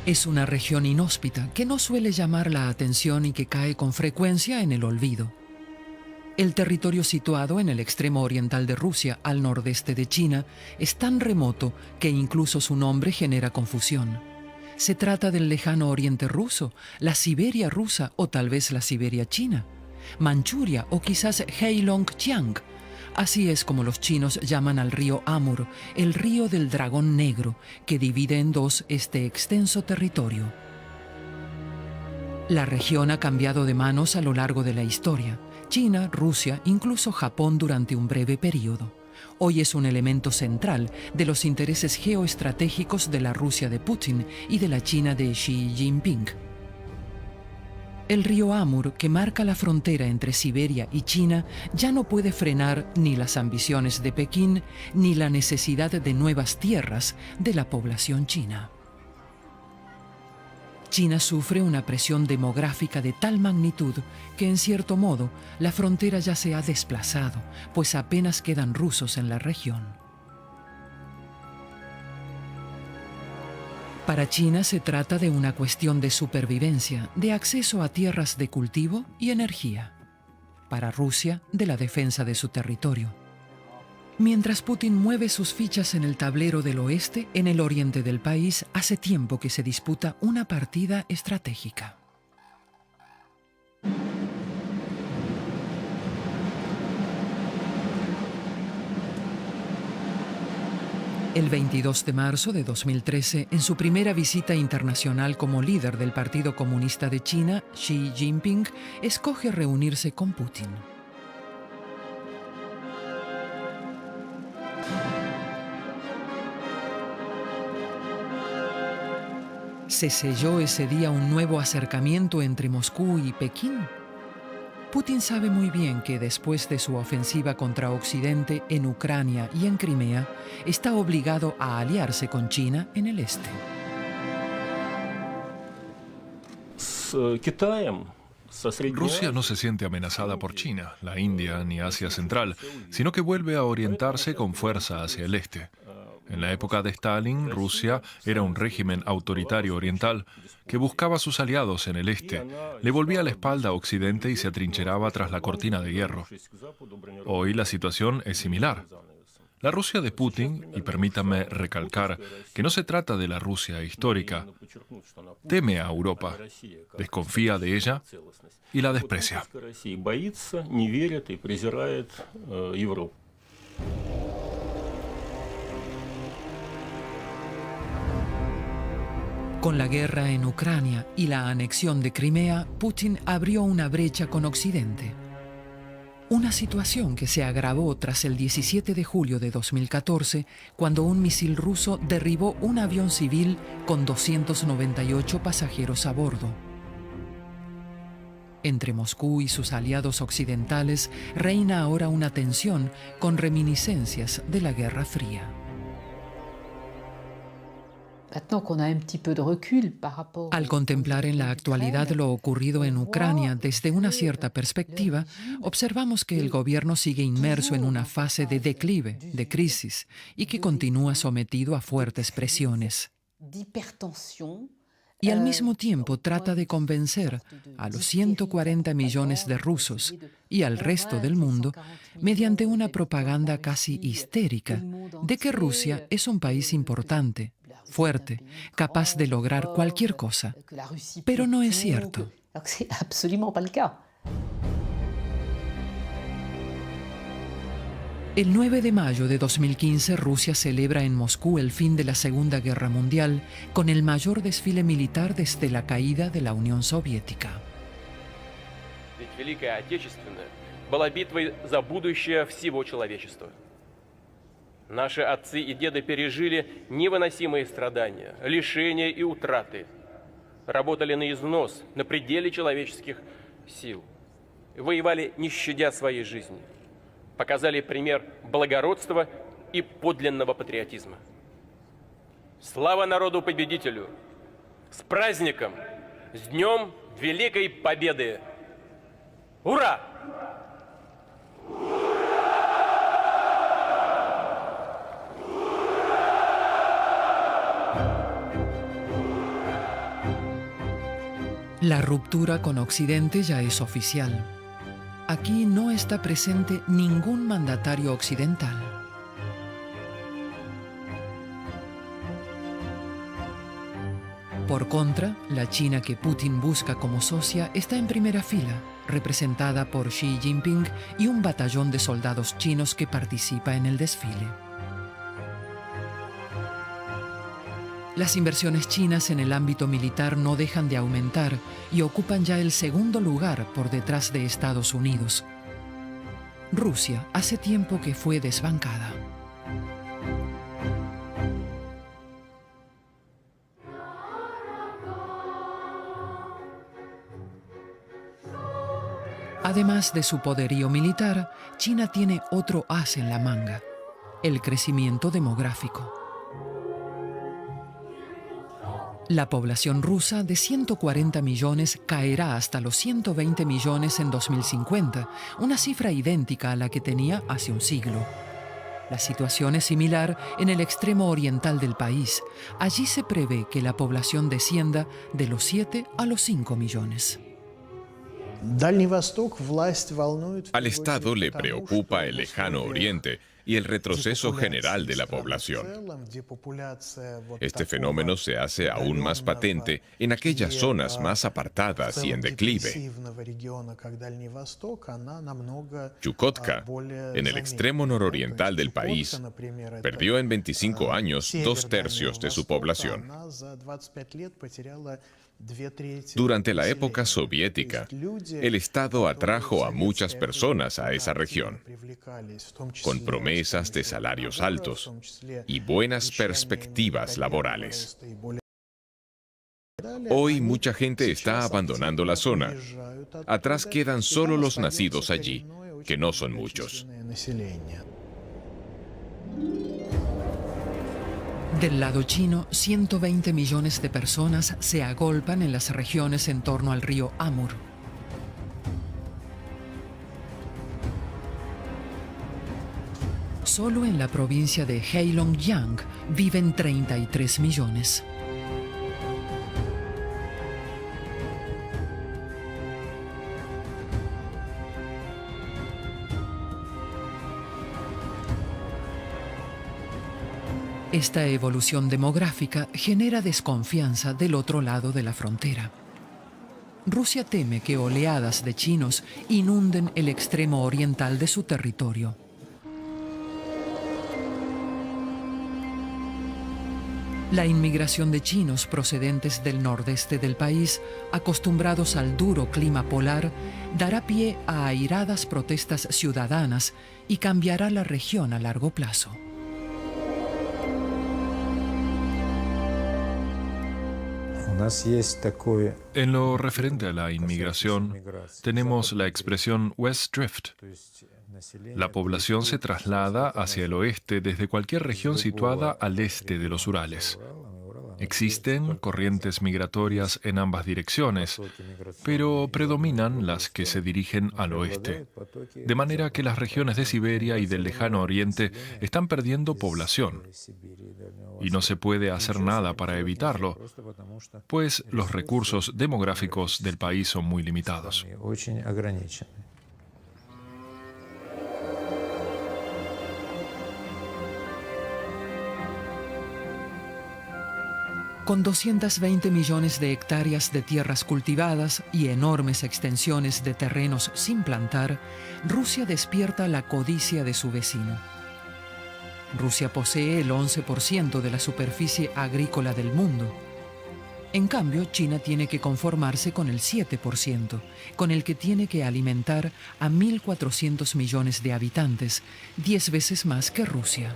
Es una región inhóspita que no suele llamar la atención y que cae con frecuencia en el olvido. El territorio situado en el extremo oriental de Rusia, al nordeste de China, es tan remoto que incluso su nombre genera confusión. Se trata del lejano oriente ruso, la Siberia rusa o tal vez la Siberia china, Manchuria o quizás Heilongjiang. Así es como los chinos llaman al río Amur, el río del dragón negro, que divide en dos este extenso territorio. La región ha cambiado de manos a lo largo de la historia. China, Rusia, incluso Japón durante un breve periodo. Hoy es un elemento central de los intereses geoestratégicos de la Rusia de Putin y de la China de Xi Jinping. El río Amur, que marca la frontera entre Siberia y China, ya no puede frenar ni las ambiciones de Pekín ni la necesidad de nuevas tierras de la población china. China sufre una presión demográfica de tal magnitud que, en cierto modo, la frontera ya se ha desplazado, pues apenas quedan rusos en la región. Para China se trata de una cuestión de supervivencia, de acceso a tierras de cultivo y energía. Para Rusia, de la defensa de su territorio. Mientras Putin mueve sus fichas en el tablero del oeste, en el oriente del país, hace tiempo que se disputa una partida estratégica. El 22 de marzo de 2013, en su primera visita internacional como líder del Partido Comunista de China, Xi Jinping escoge reunirse con Putin. ¿Se selló ese día un nuevo acercamiento entre Moscú y Pekín? Putin sabe muy bien que después de su ofensiva contra Occidente en Ucrania y en Crimea, está obligado a aliarse con China en el este. Rusia no se siente amenazada por China, la India ni Asia Central, sino que vuelve a orientarse con fuerza hacia el este. En la época de Stalin, Rusia era un régimen autoritario oriental que buscaba a sus aliados en el este, le volvía la espalda a Occidente y se atrincheraba tras la cortina de hierro. Hoy la situación es similar. La Rusia de Putin, y permítanme recalcar que no se trata de la Rusia histórica, teme a Europa, desconfía de ella y la desprecia. Con la guerra en Ucrania y la anexión de Crimea, Putin abrió una brecha con Occidente. Una situación que se agravó tras el 17 de julio de 2014, cuando un misil ruso derribó un avión civil con 298 pasajeros a bordo. Entre Moscú y sus aliados occidentales reina ahora una tensión con reminiscencias de la Guerra Fría. Al contemplar en la actualidad lo ocurrido en Ucrania desde una cierta perspectiva, observamos que el gobierno sigue inmerso en una fase de declive, de crisis, y que continúa sometido a fuertes presiones. Y al mismo tiempo trata de convencer a los 140 millones de rusos y al resto del mundo, mediante una propaganda casi histérica, de que Rusia es un país importante, fuerte, capaz de lograr cualquier cosa. Pero no es cierto. El 9 de mayo de 2015, Rusia celebra en Moscú el fin de la Segunda Guerra Mundial con el mayor desfile militar desde la caída de la Unión Soviética. Великая Отечественная была битвой за будущее всего человечества. Наши отцы и деды пережили невыносимые страдания, лишения и утраты. Работали на износ, на пределе человеческих сил. Воевали, не щадя своей жизни. Показали пример благородства и подлинного патриотизма. Слава народу-победителю! С праздником! С Днем Великой Победы! Ура! La ruptura con Occidente ya es oficial. Aquí no está presente ningún mandatario occidental. Por contra, la China que Putin busca como socia está en primera fila, representada por Xi Jinping y un batallón de soldados chinos que participa en el desfile. Las inversiones chinas en el ámbito militar no dejan de aumentar y ocupan ya el segundo lugar por detrás de Estados Unidos. Rusia hace tiempo que fue desbancada. Además de su poderío militar, China tiene otro as en la manga: el crecimiento demográfico. La población rusa de 140 millones caerá hasta los 120 millones en 2050, una cifra idéntica a la que tenía hace un siglo. La situación es similar en el extremo oriental del país. Allí se prevé que la población descienda de los 7 a los 5 millones. Al Estado le preocupa el lejano oriente y el retroceso general de la población. Este fenómeno se hace aún más patente en aquellas zonas más apartadas y en declive. Chukotka, en el extremo nororiental del país, perdió en 25 años 2/3 de su población. Durante la época soviética, el Estado atrajo a muchas personas a esa región, con promesas de salarios altos y buenas perspectivas laborales. Hoy mucha gente está abandonando la zona. Atrás quedan solo los nacidos allí, que no son muchos. Del lado chino, 120 millones de personas se agolpan en las regiones en torno al río Amur. Solo en la provincia de Heilongjiang viven 33 millones. Esta evolución demográfica genera desconfianza del otro lado de la frontera. Rusia teme que oleadas de chinos inunden el extremo oriental de su territorio. La inmigración de chinos procedentes del nordeste del país, acostumbrados al duro clima polar, dará pie a airadas protestas ciudadanas y cambiará la región a largo plazo. En lo referente a la inmigración, tenemos la expresión West Drift. La población se traslada hacia el oeste desde cualquier región situada al este de los Urales. Existen corrientes migratorias en ambas direcciones, pero predominan las que se dirigen al oeste, de manera que las regiones de Siberia y del lejano oriente están perdiendo población. Y no se puede hacer nada para evitarlo, pues los recursos demográficos del país son muy limitados. Con 220 millones de hectáreas de tierras cultivadas y enormes extensiones de terrenos sin plantar, Rusia despierta la codicia de su vecino. Rusia posee el 11% de la superficie agrícola del mundo. En cambio, China tiene que conformarse con el 7%, con el que tiene que alimentar a 1.400 millones de habitantes, 10 veces más que Rusia.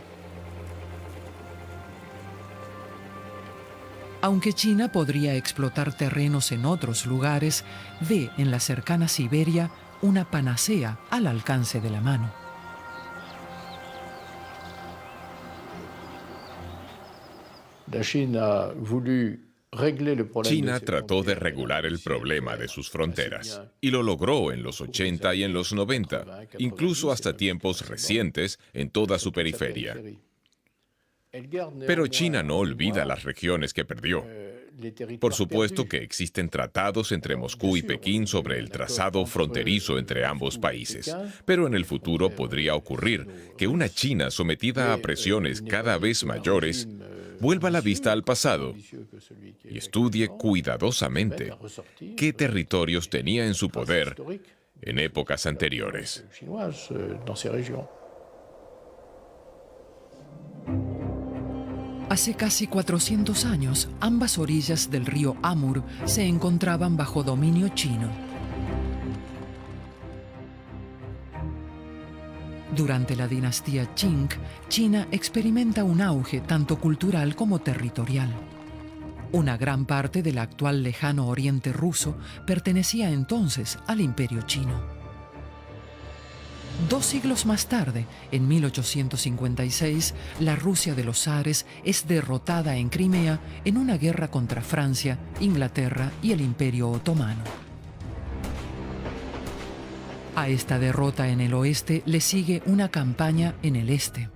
Aunque China podría explotar terrenos en otros lugares, ve en la cercana Siberia una panacea al alcance de la mano. China trató de regular el problema de sus fronteras y lo logró en los 80 y en los 90, incluso hasta tiempos recientes en toda su periferia. Pero China no olvida las regiones que perdió. Por supuesto que existen tratados entre Moscú y Pekín sobre el trazado fronterizo entre ambos países, pero en el futuro podría ocurrir que una China sometida a presiones cada vez mayores vuelva la vista al pasado y estudie cuidadosamente qué territorios tenía en su poder en épocas anteriores. Hace casi 400 años, ambas orillas del río Amur se encontraban bajo dominio chino. Durante la dinastía Qing, China experimenta un auge tanto cultural como territorial. Una gran parte del actual lejano oriente ruso pertenecía entonces al Imperio Chino. 2 siglos más tarde, en 1856, la Rusia de los zares es derrotada en Crimea en una guerra contra Francia, Inglaterra y el Imperio Otomano. A esta derrota en el oeste le sigue una campaña en el este.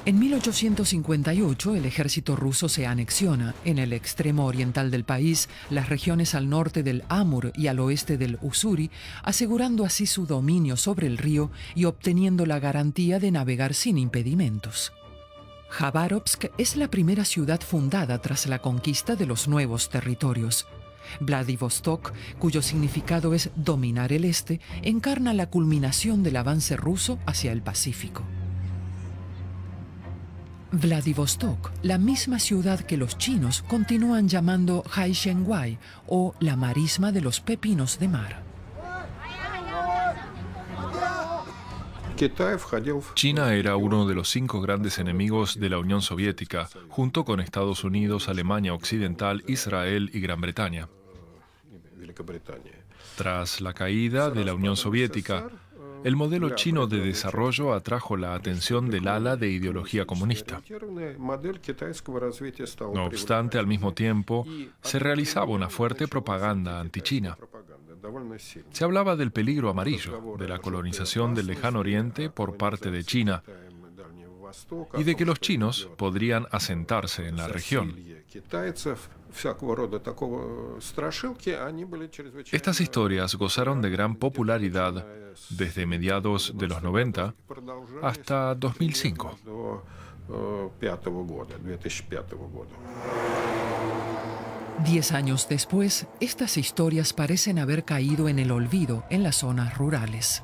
En 1858, el ejército ruso se anexiona, en el extremo oriental del país, las regiones al norte del Amur y al oeste del Ussuri, asegurando así su dominio sobre el río y obteniendo la garantía de navegar sin impedimentos. Jabárovsk es la primera ciudad fundada tras la conquista de los nuevos territorios. Vladivostok, cuyo significado es dominar el este, encarna la culminación del avance ruso hacia el Pacífico. Vladivostok, la misma ciudad que los chinos continúan llamando Haishenguai o la marisma de los pepinos de mar. China era uno de los 5 grandes enemigos de la Unión Soviética, junto con Estados Unidos, Alemania Occidental, Israel y Gran Bretaña. Tras la caída de la Unión Soviética, el modelo chino de desarrollo atrajo la atención del ala de ideología comunista. No obstante, al mismo tiempo, se realizaba una fuerte propaganda antichina. Se hablaba del peligro amarillo, de la colonización del lejano oriente por parte de China y de que los chinos podrían asentarse en la región. Estas historias gozaron de gran popularidad desde mediados de los 90 hasta 2005. Diez años después, estas historias parecen haber caído en el olvido en las zonas rurales.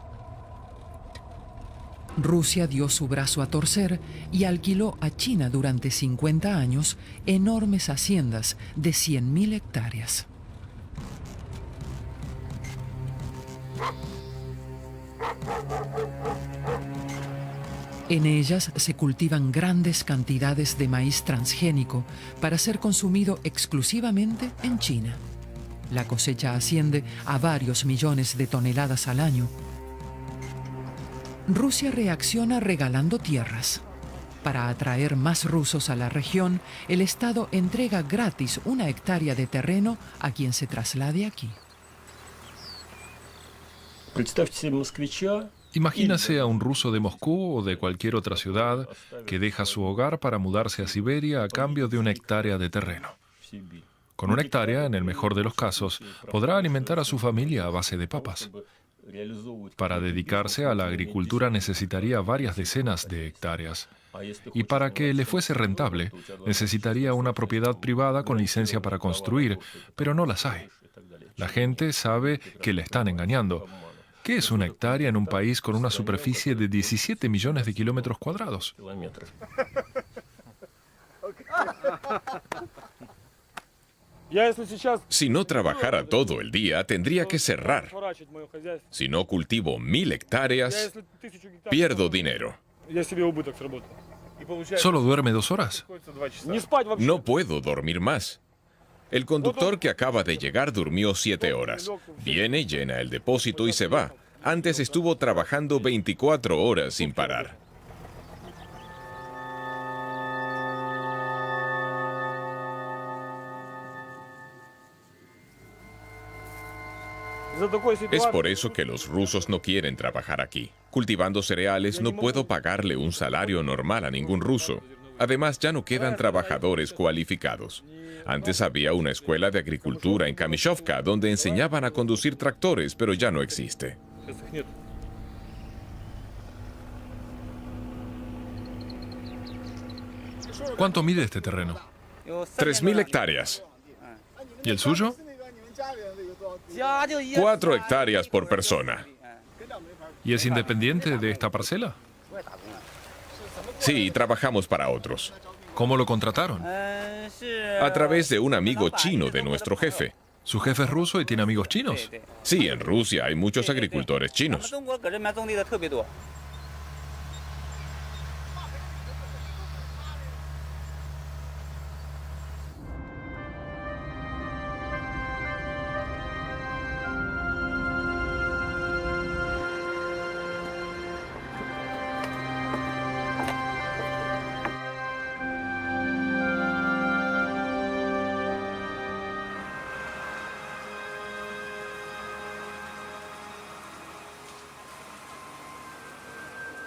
Rusia dio su brazo a torcer y alquiló a China durante 50 años enormes haciendas de 100.000 hectáreas. En ellas se cultivan grandes cantidades de maíz transgénico para ser consumido exclusivamente en China. La cosecha asciende a varios millones de toneladas al año. Rusia reacciona regalando tierras. Para atraer más rusos a la región, el Estado entrega gratis 1 hectárea de terreno a quien se traslade aquí. Imagínase a un ruso de Moscú o de cualquier otra ciudad que deja su hogar para mudarse a Siberia a cambio de 1 hectárea de terreno. Con 1 hectárea, en el mejor de los casos, podrá alimentar a su familia a base de papas. Para dedicarse a la agricultura necesitaría varias decenas de hectáreas. Y para que le fuese rentable, necesitaría una propiedad privada con licencia para construir, pero no las hay. La gente sabe que le están engañando. ¿Qué es 1 hectárea en un país con una superficie de 17 millones de kilómetros cuadrados? Si no trabajara todo el día, tendría que cerrar. Si no cultivo 1.000 hectáreas, pierdo dinero. ¿Solo duerme 2 horas? No puedo dormir más. El conductor que acaba de llegar durmió 7 horas. Viene, llena el depósito y se va. Antes estuvo trabajando 24 horas sin parar. Es por eso que los rusos no quieren trabajar aquí. Cultivando cereales no puedo pagarle un salario normal a ningún ruso. Además, ya no quedan trabajadores cualificados. Antes había una escuela de agricultura en Kamyshovka donde enseñaban a conducir tractores, pero ya no existe. ¿Cuánto mide este terreno? 3.000 hectáreas. ¿Y el suyo? 4 hectáreas por persona. ¿Y es independiente de esta parcela? Sí, trabajamos para otros. ¿Cómo lo contrataron? A través de un amigo chino de nuestro jefe. ¿Su jefe es ruso y tiene amigos chinos? Sí, en Rusia hay muchos agricultores chinos.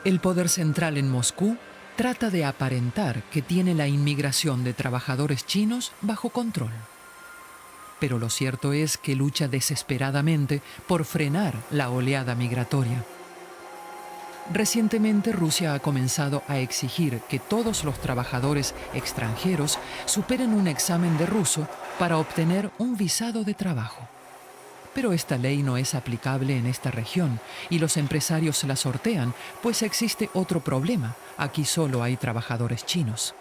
El poder central en Moscú trata de aparentar que tiene la inmigración de trabajadores chinos bajo control. Pero lo cierto es que lucha desesperadamente por frenar la oleada migratoria. Recientemente Rusia ha comenzado a exigir que todos los trabajadores extranjeros superen un examen de ruso para obtener un visado de trabajo. Pero esta ley no es aplicable en esta región y los empresarios la sortean, pues existe otro problema. Aquí solo hay trabajadores chinos.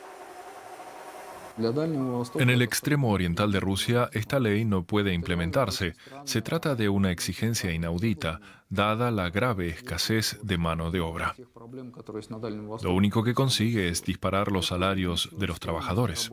En el extremo oriental de Rusia, esta ley no puede implementarse. Se trata de una exigencia inaudita, dada la grave escasez de mano de obra. Lo único que consigue es disparar los salarios de los trabajadores.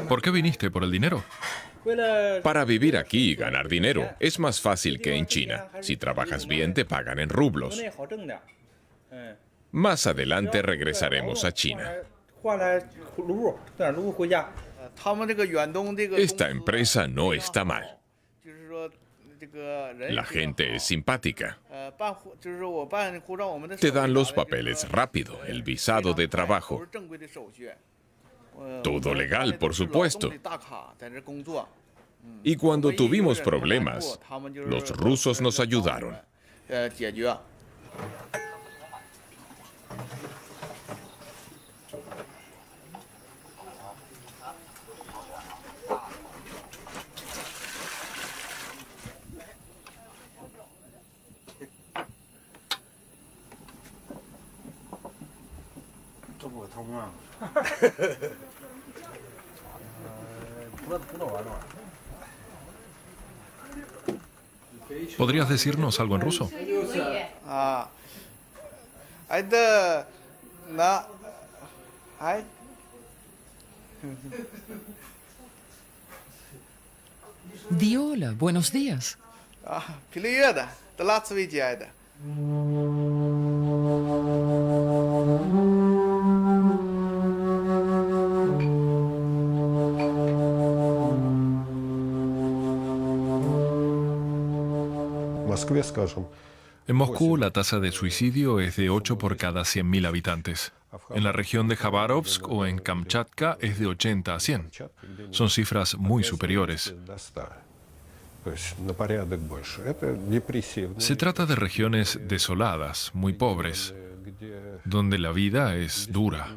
¿Por qué viniste? ¿Por el dinero? Para vivir aquí y ganar dinero es más fácil que en China. Si trabajas bien, te pagan en rublos. Más adelante regresaremos a China. Esta empresa no está mal. La gente es simpática. Te dan los papeles rápido, el visado de trabajo. Todo legal, por supuesto. Y cuando tuvimos problemas, los rusos nos ayudaron. ¿Podrías decirnos algo en ruso? Di hola, buenos días. En Moscú, la tasa de suicidio es de 8 por cada 100.000 habitantes. En la región de Khabarovsk o en Kamchatka es de 80 a 100. Son cifras muy superiores. Se trata de regiones desoladas, muy pobres, donde la vida es dura.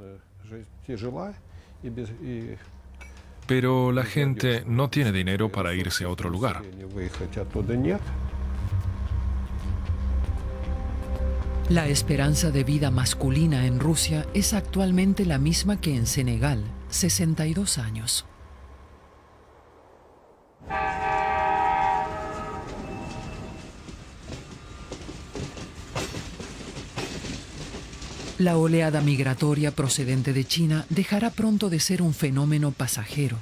Pero la gente no tiene dinero para irse a otro lugar. La esperanza de vida masculina en Rusia es actualmente la misma que en Senegal, 62 años. La oleada migratoria procedente de China dejará pronto de ser un fenómeno pasajero.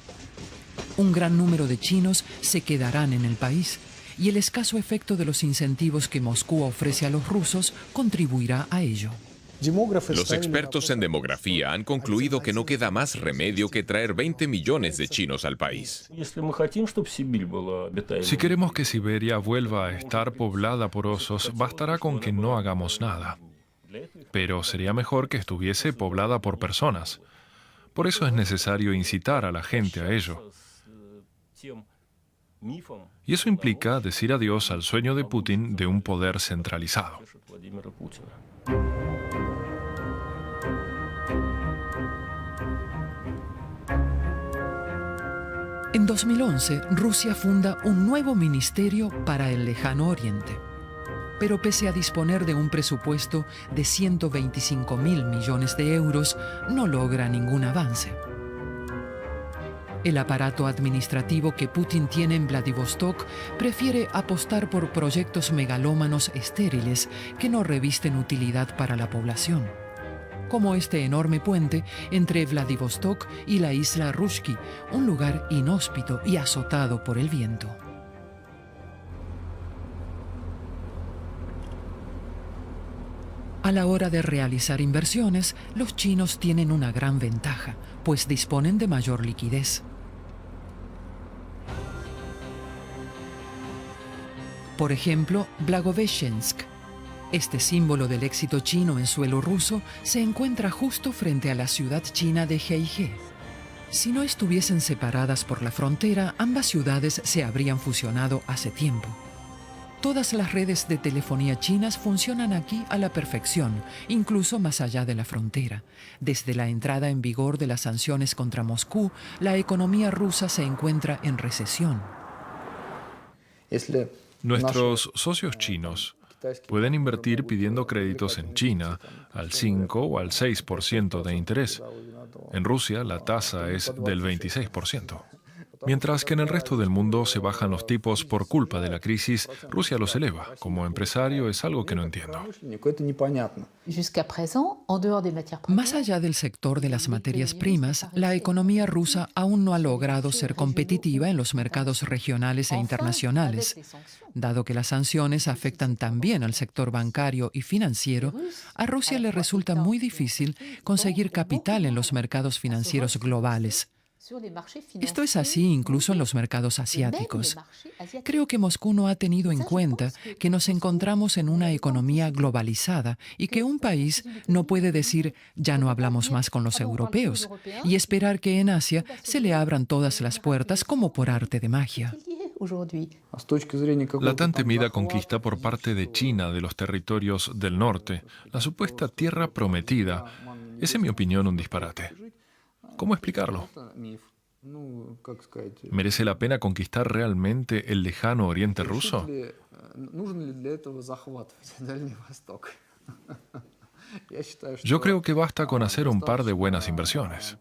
Un gran número de chinos se quedarán en el país y el escaso efecto de los incentivos que Moscú ofrece a los rusos contribuirá a ello. Los expertos en demografía han concluido que no queda más remedio que traer 20 millones de chinos al país. Si queremos que Siberia vuelva a estar poblada por osos, bastará con que no hagamos nada. Pero sería mejor que estuviese poblada por personas. Por eso es necesario incitar a la gente a ello. Y eso implica decir adiós al sueño de Putin de un poder centralizado. En 2011, Rusia funda un nuevo ministerio para el Lejano Oriente. Pero pese a disponer de un presupuesto de 125.000 millones de euros, no logra ningún avance. El aparato administrativo que Putin tiene en Vladivostok prefiere apostar por proyectos megalómanos estériles que no revisten utilidad para la población, como este enorme puente entre Vladivostok y la isla Rushki, un lugar inhóspito y azotado por el viento. A la hora de realizar inversiones, los chinos tienen una gran ventaja, pues disponen de mayor liquidez. Por ejemplo, Blagoveshchensk. Este símbolo del éxito chino en suelo ruso se encuentra justo frente a la ciudad china de Heige. Si no estuviesen separadas por la frontera, ambas ciudades se habrían fusionado hace tiempo. Todas las redes de telefonía chinas funcionan aquí a la perfección, incluso más allá de la frontera. Desde la entrada en vigor de las sanciones contra Moscú, la economía rusa se encuentra en recesión. Nuestros socios chinos pueden invertir pidiendo créditos en China al 5 o al 6% de interés. En Rusia la tasa es del 26%. Mientras que en el resto del mundo se bajan los tipos por culpa de la crisis, Rusia los eleva. Como empresario es algo que no entiendo. Más allá del sector de las materias primas, la economía rusa aún no ha logrado ser competitiva en los mercados regionales e internacionales. Dado que las sanciones afectan también al sector bancario y financiero, a Rusia le resulta muy difícil conseguir capital en los mercados financieros globales. Esto es así incluso en los mercados asiáticos. Creo que Moscú no ha tenido en cuenta que nos encontramos en una economía globalizada y que un país no puede decir ya no hablamos más con los europeos y esperar que en Asia se le abran todas las puertas como por arte de magia. La tan temida conquista por parte de China de los territorios del norte, la supuesta tierra prometida, es en mi opinión un disparate. ¿Cómo explicarlo? ¿Merece la pena conquistar realmente el lejano oriente ruso? Yo creo que basta con hacer un par de buenas inversiones.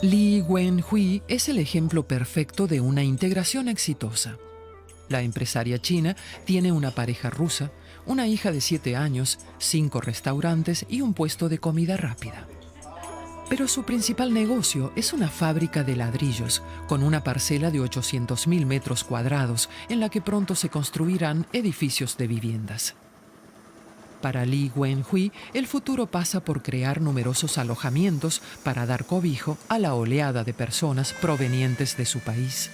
Li Wenhui es el ejemplo perfecto de una integración exitosa. La empresaria china tiene una pareja rusa, una hija de 7 años, 5 restaurantes y un puesto de comida rápida. Pero su principal negocio es una fábrica de ladrillos, con una parcela de 800.000 metros cuadrados, en la que pronto se construirán edificios de viviendas. Para Li Wenhui, el futuro pasa por crear numerosos alojamientos para dar cobijo a la oleada de personas provenientes de su país.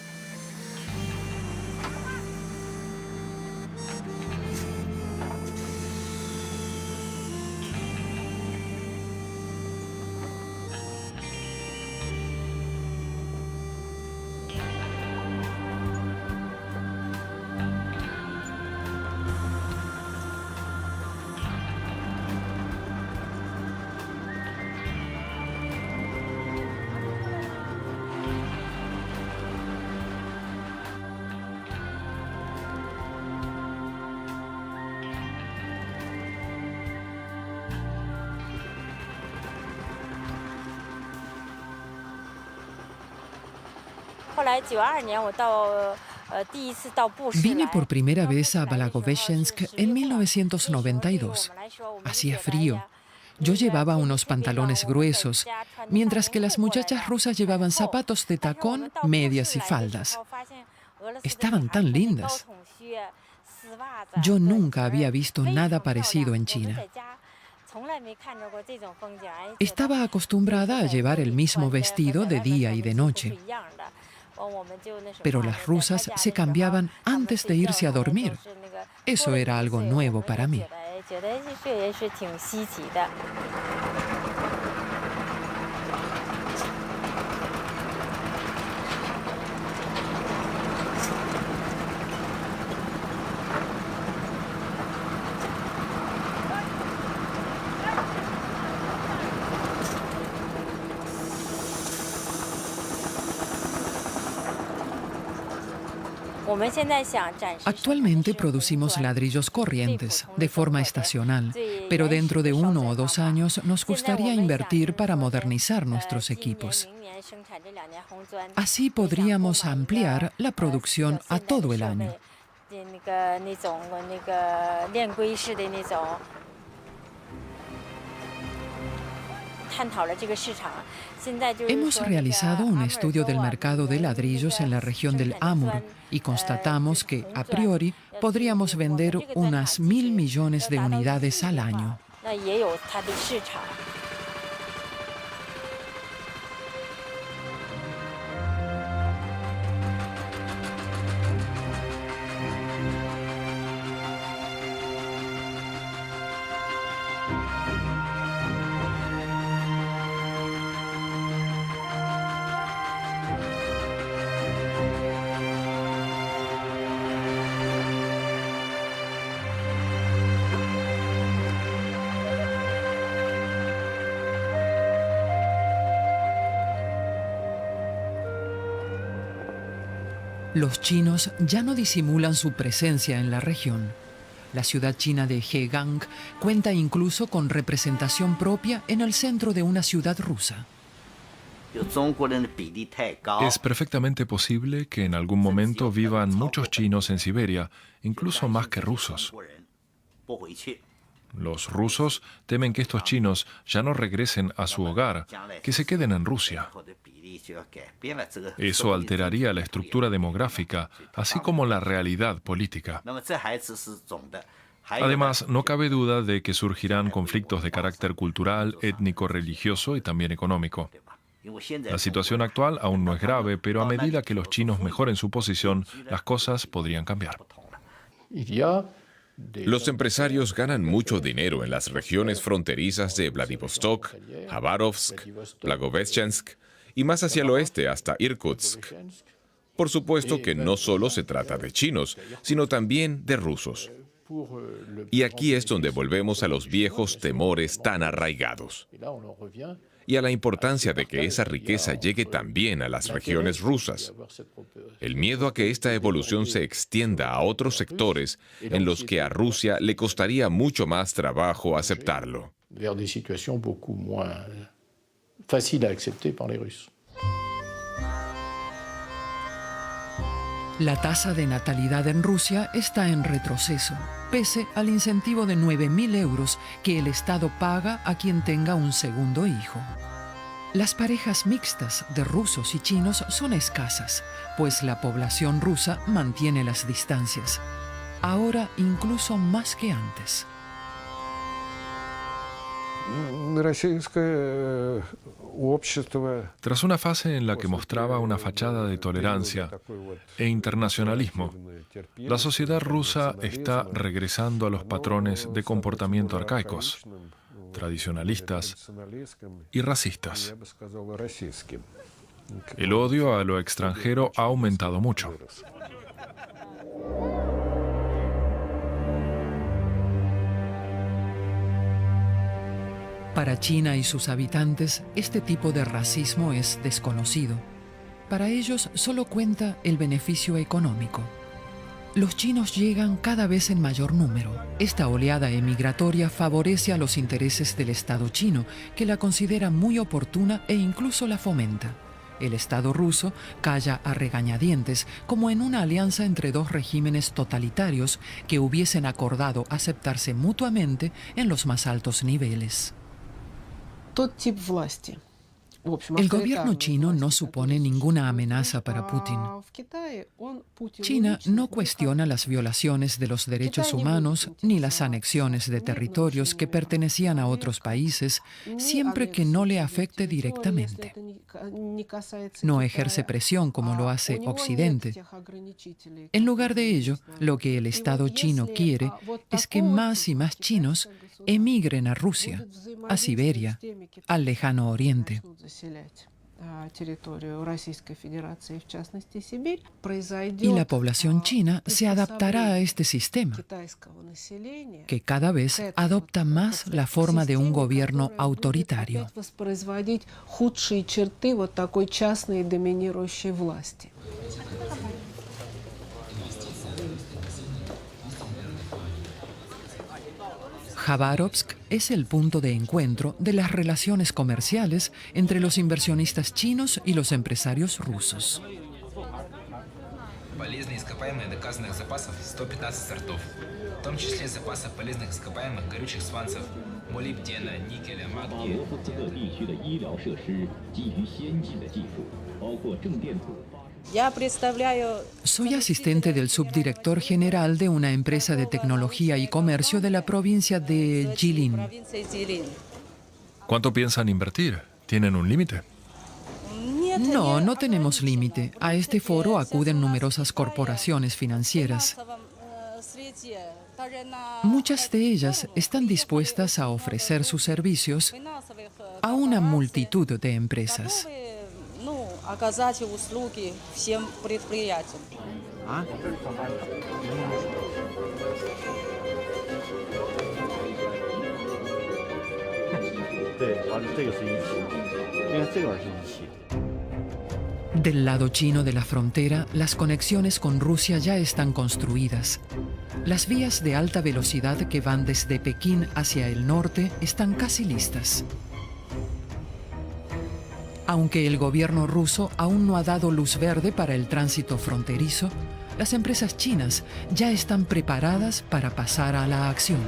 Vine por primera vez a Blagoveshchensk en 1992. Hacía frío. Yo llevaba unos pantalones gruesos, mientras que las muchachas rusas llevaban zapatos de tacón, medias y faldas. Estaban tan lindas. Yo nunca había visto nada parecido en China. Estaba acostumbrada a llevar el mismo vestido de día y de noche. Pero las rusas se cambiaban antes de irse a dormir. Eso era algo nuevo para mí. Actualmente producimos ladrillos corrientes, de forma estacional, pero dentro de 1 o 2 años nos gustaría invertir para modernizar nuestros equipos. Así podríamos ampliar la producción a todo el año. Hemos realizado un estudio del mercado de ladrillos en la región del Amur y constatamos que, a priori, podríamos vender unas 1.000 millones de unidades al año. Los chinos ya no disimulan su presencia en la región. La ciudad china de Hegang cuenta incluso con representación propia en el centro de una ciudad rusa. Es perfectamente posible que en algún momento vivan muchos chinos en Siberia, incluso más que rusos. Los rusos temen que estos chinos ya no regresen a su hogar, que se queden en Rusia. Eso alteraría la estructura demográfica, así como la realidad política. Además, no cabe duda de que surgirán conflictos de carácter cultural, étnico, religioso y también económico. La situación actual aún no es grave, pero a medida que los chinos mejoren su posición, las cosas podrían cambiar. Los empresarios ganan mucho dinero en las regiones fronterizas de Vladivostok, Khabarovsk, Blagoveshchensk y más hacia el oeste hasta Irkutsk. Por supuesto que no solo se trata de chinos, sino también de rusos. Y aquí es donde volvemos a los viejos temores tan arraigados y a la importancia de que esa riqueza llegue también a las regiones rusas. El miedo a que esta evolución se extienda a otros sectores en los que a Rusia le costaría mucho más trabajo aceptarlo. La tasa de natalidad en Rusia está en retroceso, pese al incentivo de 9.000 euros que el Estado paga a quien tenga un segundo hijo. Las parejas mixtas de rusos y chinos son escasas, pues la población rusa mantiene las distancias, ahora incluso más que antes. Tras una fase en la que mostraba una fachada de tolerancia e internacionalismo, la sociedad rusa está regresando a los patrones de comportamiento arcaicos, tradicionalistas y racistas. El odio a lo extranjero ha aumentado mucho. Para China y sus habitantes, este tipo de racismo es desconocido. Para ellos solo cuenta el beneficio económico. Los chinos llegan cada vez en mayor número. Esta oleada emigratoria favorece a los intereses del Estado chino, que la considera muy oportuna e incluso la fomenta. el Estado ruso calla a regañadientes, como en una alianza entre dos regímenes totalitarios que hubiesen acordado aceptarse mutuamente en los más altos niveles. El gobierno chino no supone ninguna amenaza para Putin. China no cuestiona las violaciones de los derechos humanos ni las anexiones de territorios que pertenecían a otros países, siempre que no le afecte directamente. No ejerce presión como lo hace Occidente. En lugar de ello, lo que el Estado chino quiere es que más y más chinos emigren a Rusia, a Siberia, al Lejano Oriente. Y la población china se adaptará a este sistema, que cada vez adopta más la forma de un gobierno autoritario. Jabárovsk es el punto de encuentro de las relaciones comerciales entre los inversionistas chinos y los empresarios rusos. Полезные ископаемые доказанных запасов 115 сортов, в том числе запасов полезных ископаемых горючих сванцев, молибдена, никеля, магния. Soy asistente del subdirector general de una empresa de tecnología y comercio de la provincia de Jilin. ¿Cuánto piensan invertir? ¿Tienen un límite? No, no tenemos límite. A este foro acuden numerosas corporaciones financieras. Muchas de ellas están dispuestas a ofrecer sus servicios a una multitud de empresas. Del lado chino de la frontera, las conexiones con Rusia ya están construidas. Las vías de alta velocidad que van desde Pekín hacia el norte están casi listas. Aunque el gobierno ruso aún no ha dado luz verde para el tránsito fronterizo, las empresas chinas ya están preparadas para pasar a la acción.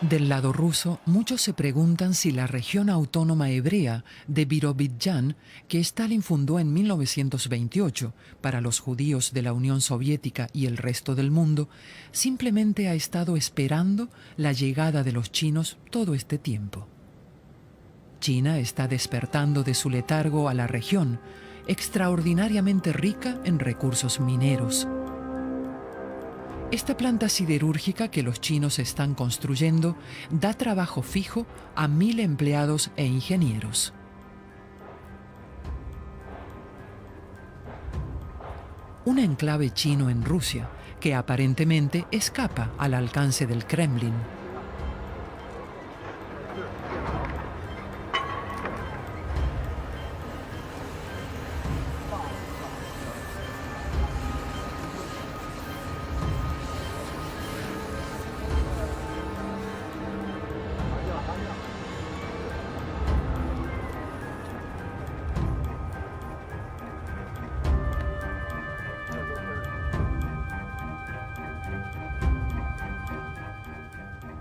Del lado ruso, muchos se preguntan si la región autónoma hebrea de Birobidzhan, que Stalin fundó en 1928 para los judíos de la Unión Soviética y el resto del mundo, simplemente ha estado esperando la llegada de los chinos todo este tiempo. China está despertando de su letargo a la región, extraordinariamente rica en recursos mineros. Esta planta siderúrgica que los chinos están construyendo da trabajo fijo a 1.000 empleados e ingenieros. Un enclave chino en Rusia que aparentemente escapa al alcance del Kremlin.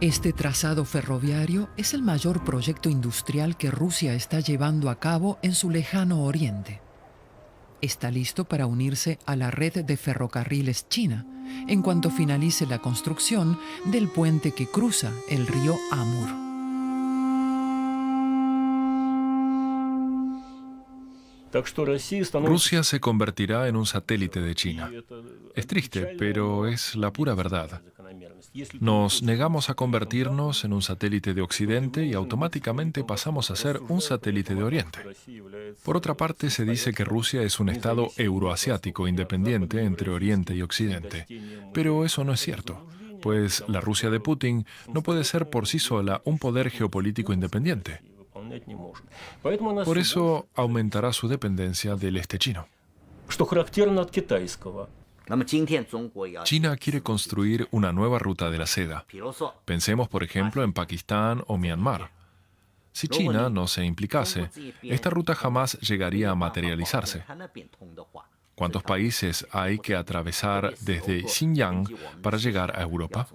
Este trazado ferroviario es el mayor proyecto industrial que Rusia está llevando a cabo en su lejano oriente. Está listo para unirse a la red de ferrocarriles china en cuanto finalice la construcción del puente que cruza el río Amur. Rusia se convertirá en un satélite de China. Es triste, pero es la pura verdad. Nos negamos a convertirnos en un satélite de Occidente y automáticamente pasamos a ser un satélite de Oriente. Por otra parte, se dice que Rusia es un estado euroasiático independiente entre Oriente y Occidente. Pero eso no es cierto, pues la Rusia de Putin no puede ser por sí sola un poder geopolítico independiente. Por eso aumentará su dependencia del este chino. China quiere construir una nueva ruta de la seda. Pensemos, por ejemplo, en Pakistán o Myanmar. Si China no se implicase, esta ruta jamás llegaría a materializarse. ¿Cuántos países hay que atravesar desde Xinjiang para llegar a Europa?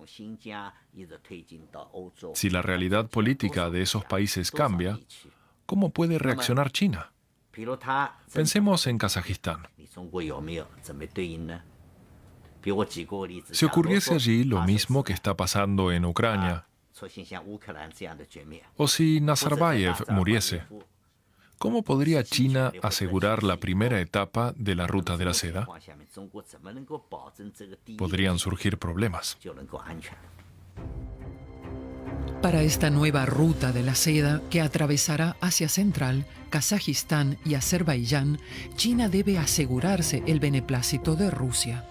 Si la realidad política de esos países cambia, ¿cómo puede reaccionar China? Pensemos en Kazajistán. Si ocurriese allí lo mismo que está pasando en Ucrania, o si Nazarbayev muriese, ¿cómo podría China asegurar la primera etapa de la ruta de la seda? Podrían surgir problemas. Para esta nueva ruta de la seda que atravesará Asia Central, Kazajistán y Azerbaiyán, China debe asegurarse el beneplácito de Rusia.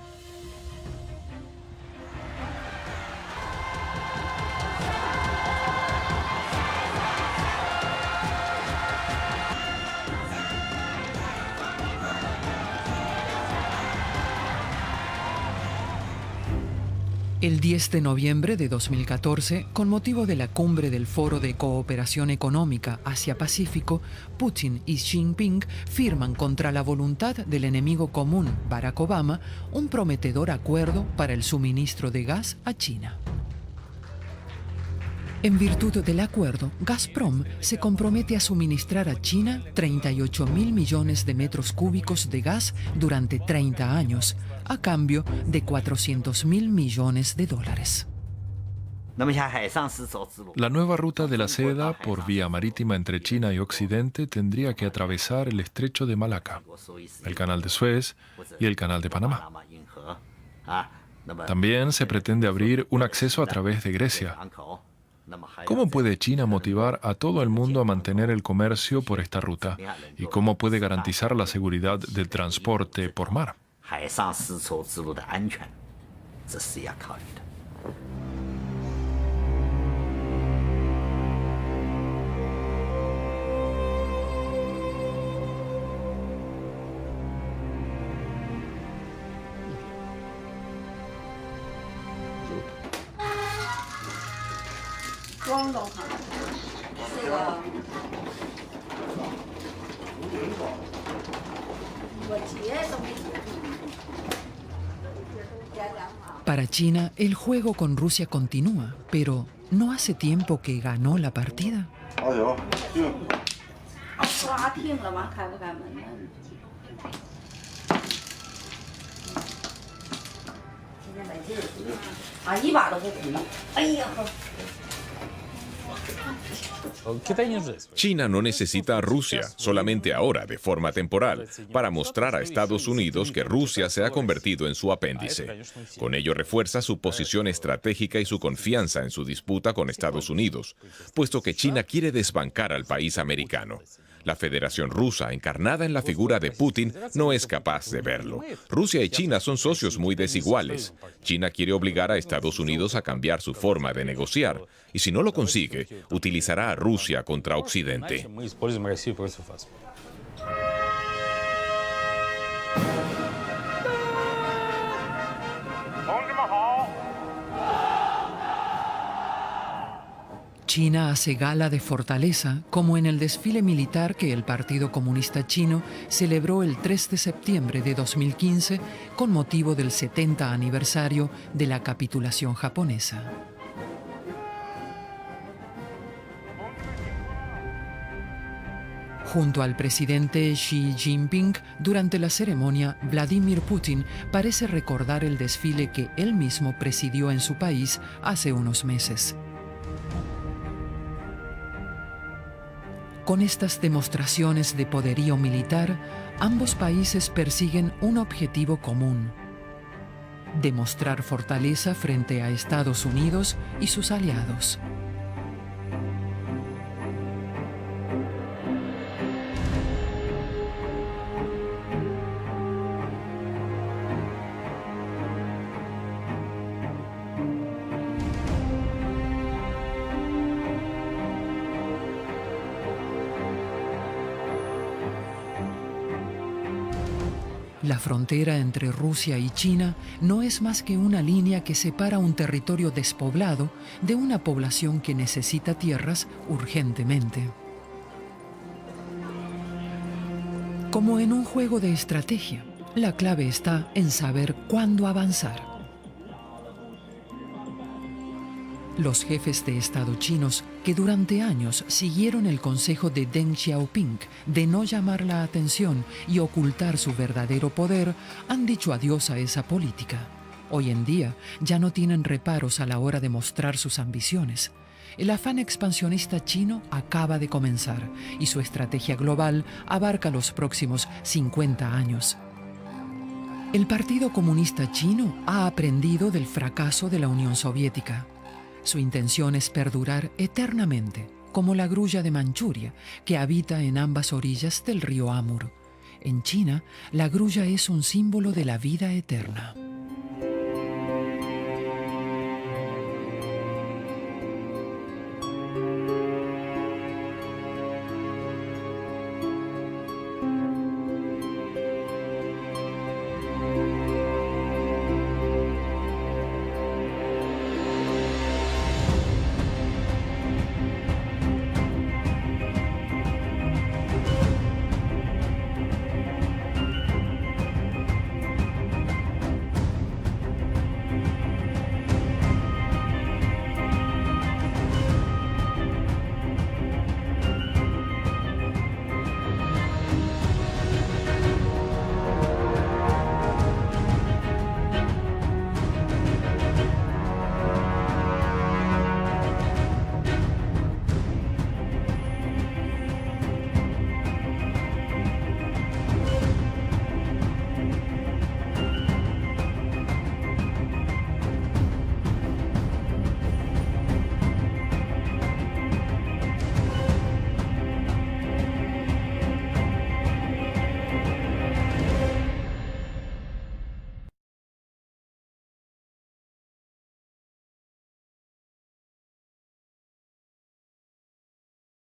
El 10 de noviembre de 2014, con motivo de la cumbre del Foro de Cooperación Económica Asia-Pacífico, Putin y Xi Jinping firman contra la voluntad del enemigo común, Barack Obama, un prometedor acuerdo para el suministro de gas a China. En virtud del acuerdo, Gazprom se compromete a suministrar a China 38.000 millones de metros cúbicos de gas durante 30 años, a cambio de 400.000 millones de dólares. La nueva ruta de la seda por vía marítima entre China y Occidente tendría que atravesar el estrecho de Malaca, el canal de Suez y el canal de Panamá. También se pretende abrir un acceso a través de Grecia. ¿Cómo puede China motivar a todo el mundo a mantener el comercio por esta ruta? ¿Y cómo puede garantizar la seguridad del transporte por mar? Para China, el juego con Rusia continúa, pero ¿no hace tiempo que ganó la partida? China no necesita a Rusia, solamente ahora, de forma temporal, para mostrar a Estados Unidos que Rusia se ha convertido en su apéndice. Con ello refuerza su posición estratégica y su confianza en su disputa con Estados Unidos, puesto que China quiere desbancar al país americano. La Federación Rusa, encarnada en la figura de Putin, no es capaz de verlo. Rusia y China son socios muy desiguales. China quiere obligar a Estados Unidos a cambiar su forma de negociar, y si no lo consigue, utilizará a Rusia contra Occidente. China hace gala de fortaleza, como en el desfile militar que el Partido Comunista Chino celebró el 3 de septiembre de 2015 con motivo del 70 aniversario de la capitulación japonesa. Junto al presidente Xi Jinping, durante la ceremonia, Vladimir Putin parece recordar el desfile que él mismo presidió en su país hace unos meses. Con estas demostraciones de poderío militar, ambos países persiguen un objetivo común: demostrar fortaleza frente a Estados Unidos y sus aliados. La frontera entre Rusia y China no es más que una línea que separa un territorio despoblado de una población que necesita tierras urgentemente. Como en un juego de estrategia, la clave está en saber cuándo avanzar. Los jefes de Estado chinos, que durante años siguieron el consejo de Deng Xiaoping de no llamar la atención y ocultar su verdadero poder, han dicho adiós a esa política. Hoy en día ya no tienen reparos a la hora de mostrar sus ambiciones. El afán expansionista chino acaba de comenzar y su estrategia global abarca los próximos 50 años. El Partido Comunista Chino ha aprendido del fracaso de la Unión Soviética. Su intención es perdurar eternamente, como la grulla de Manchuria, que habita en ambas orillas del río Amur. En China, la grulla es un símbolo de la vida eterna.